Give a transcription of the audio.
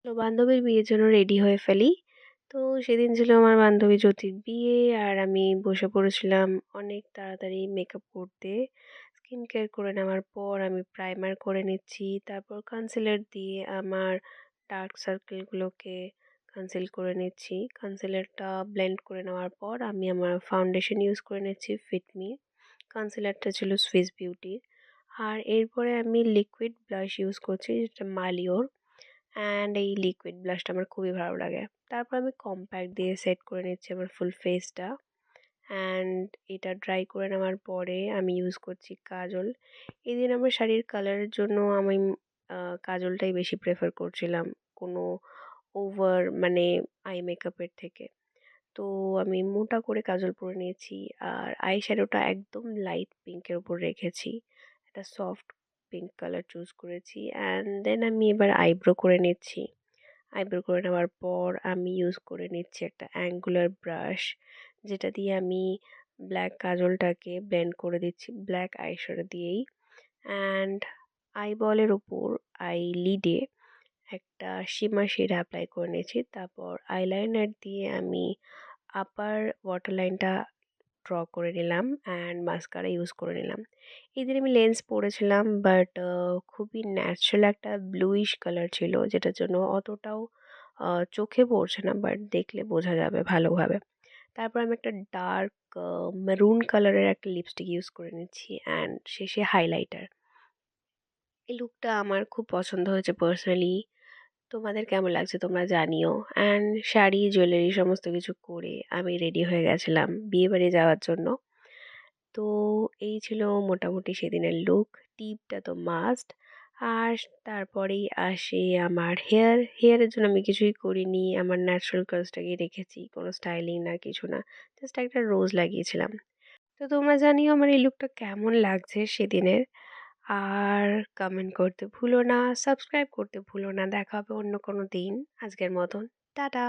তো বান্ধবীর বিয়ের জন্য রেডি হয়ে ফেলি। তো সেদিন ছিল আমার বান্ধবী জ্যোতির বিয়ে, আর আমি বসে পড়েছিলাম অনেক তাড়াতাড়ি মেকআপ করতে। স্কিন কেয়ার করে নেওয়ার পর আমি প্রাইমার করে নিচ্ছি, তারপর কনসিলার দিয়ে আমার ডার্ক সার্কেলগুলোকে কনসিল করে নিচ্ছি। কনসিলারটা ব্লেন্ড করে নেওয়ার পর আমি আমার ফাউন্ডেশন ইউজ করে নিচ্ছি ফিটমি। কনসিলারটা ছিল সুইস বিউটির। আর এরপরে আমি লিকুইড ব্লাশ ইউজ করছি, যেটা মালিওর। অ্যান্ড এই লিকুইড ব্লাশটা আমার খুবই ভালো লাগে। তারপর আমি কম্প্যাক্ট দিয়ে সেট করে নিচ্ছি আমার ফুল ফেসটা। অ্যান্ড এটা ড্রাই করে নেওয়ার পরে আমি ইউজ করছি কাজল। এদিন আমার শাড়ির কালারের জন্য আমি কাজলটাই বেশি প্রেফার করছিলাম, কোনো ওভার মানে আই মেকআপের থেকে। তো আমি মোটা করে কাজল পরে নিয়েছি, আর আই শ্যাডোটা একদম লাইট পিঙ্কের উপর রেখেছি। একটা সফট পিঙ্ক কালার চুজ করেছি। অ্যান্ড দেন আমি এবার আইব্রো করে নিচ্ছি। আইব্রো করে নেওয়ার পর আমি ইউজ করে নিচ্ছি একটা অ্যাঙ্গুলার ব্রাশ, যেটা দিয়ে আমি ব্ল্যাক কাজলটাকে ব্লেন্ড করে দিচ্ছি ব্ল্যাক আইশ্যাডো দিয়েই। অ্যান্ড আইবলের ওপর আই লিডে একটা শিমা শেড অ্যাপ্লাই করে নিয়েছি। তারপর আইলাইনার দিয়ে আমি আপার ওয়াটার লাইনটা ড্র করে নিলাম, অ্যান্ড মাস্কারা ইউজ করে নিলাম। এদিন আমি লেন্স পরেছিলাম, বাট খুবই ন্যাচারাল একটা ব্লুইশ কালার ছিল, যেটার জন্য অতটাও চোখে পড়ছে না, বাট দেখলে বোঝা যাবে ভালোভাবে। তারপর আমি একটা ডার্ক মেরুন কালারের একটা লিপস্টিক ইউজ করে নিচ্ছি, অ্যান্ড শেষে হাইলাইটার। এই লুকটা আমার খুব পছন্দ হয়েছে পার্সোনালি। তোমাদের কেমন লাগছে তোমরা জানিও। অ্যান্ড শাড়ি জুয়েলারি সমস্ত কিছু করে আমি রেডি হয়ে গেছিলাম বিয়েবাড়ি যাওয়ার জন্য। তো এই ছিল মোটামুটি সেদিনের লুক। টিপটা তো মাস্ট। আর তারপরেই আসে আমার হেয়ারের জন্য আমি কিছুই করিনি, আমার ন্যাচারাল কাজটাকেই রেখেছি, কোনো স্টাইলিং না কিছু না, জাস্ট একটা রোজ লাগিয়েছিলাম। তো তোমরা জানিও আমার এই লুকটা কেমন লাগছে সেদিনের। আর কমেন্ট করতে ভুলো না, সাবস্ক্রাইব করতে ভুলো না। দেখা হবে অন্য কোনো দিন। আজকের মতন টাটা।